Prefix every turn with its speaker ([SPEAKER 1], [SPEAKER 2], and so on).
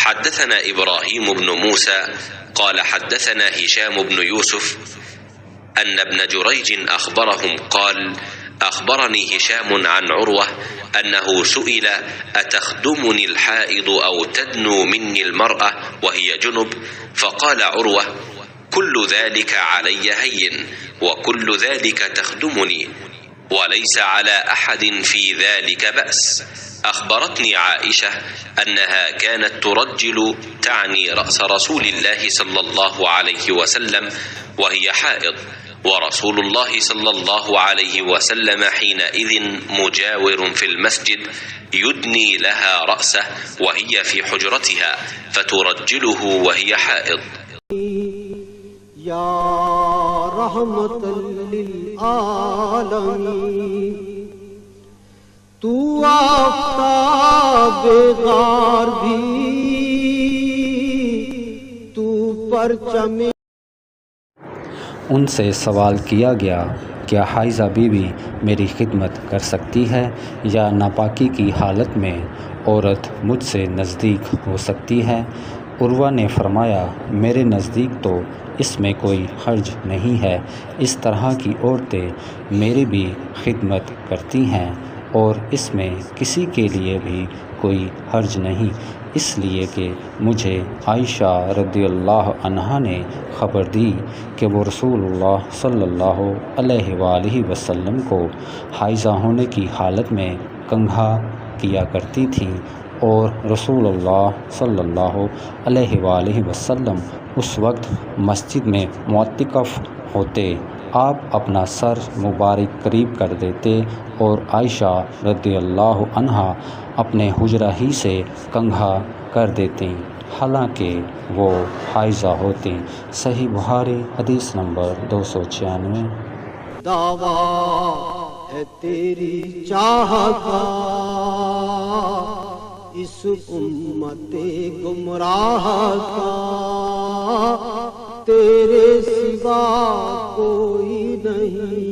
[SPEAKER 1] حدثنا إبراهيم بن موسى قال حدثنا هشام بن يوسف أن ابن جريج أخبرهم قال أخبرني هشام عن عروة أنه سئل أتخدمني الحائض أو تدنو مني المرأة وهي جنب؟ فقال عروة كل ذلك علي هين وكل ذلك تخدمني وليس على أحد في ذلك بأس. أخبرتني عائشة أنها كانت ترجل تعني رأس رسول الله صلى الله عليه وسلم وهي حائض، ورسول الله صلى الله عليه وسلم حينئذ مجاور في المسجد يدني لها رأسه وهي في حجرتها فترجله وهي حائض.
[SPEAKER 2] يا رحمة للعالمين تو آفتاب غار بھی تو پرچم.
[SPEAKER 3] ان سے سوال کیا گیا کیا حائضہ بیوی میری خدمت کر سکتی ہے یا ناپاکی کی حالت میں عورت مجھ سے نزدیک ہو سکتی ہے؟ عروہ نے فرمایا میرے نزدیک تو اس میں کوئی حرج نہیں ہے، اس طرح کی عورتیں میری بھی خدمت کرتی ہیں اور اس میں کسی کے لیے بھی کوئی حرج نہیں، اس لیے کہ مجھے عائشہ رضی اللہ عنہا نے خبر دی کہ وہ رسول اللہ صلی اللہ علیہ وآلہ وسلم کو حائضہ ہونے کی حالت میں کنگھا کیا کرتی تھیں اور رسول اللہ صلی اللہ علیہ وآلہ وسلم اس وقت مسجد میں معتکف ہوتے، آپ اپنا سر مبارک قریب کر دیتے اور عائشہ رضی اللہ عنہا اپنے حجرہ ہی سے کنگھا کر دیتے حالانکہ وہ حائضہ ہوتے. صحیح بخاری حدیث نمبر 296.
[SPEAKER 2] دعویٰ ہے تیری چاہت کا اس امت گمراہ کا، تیرے سوا کوئی نہیں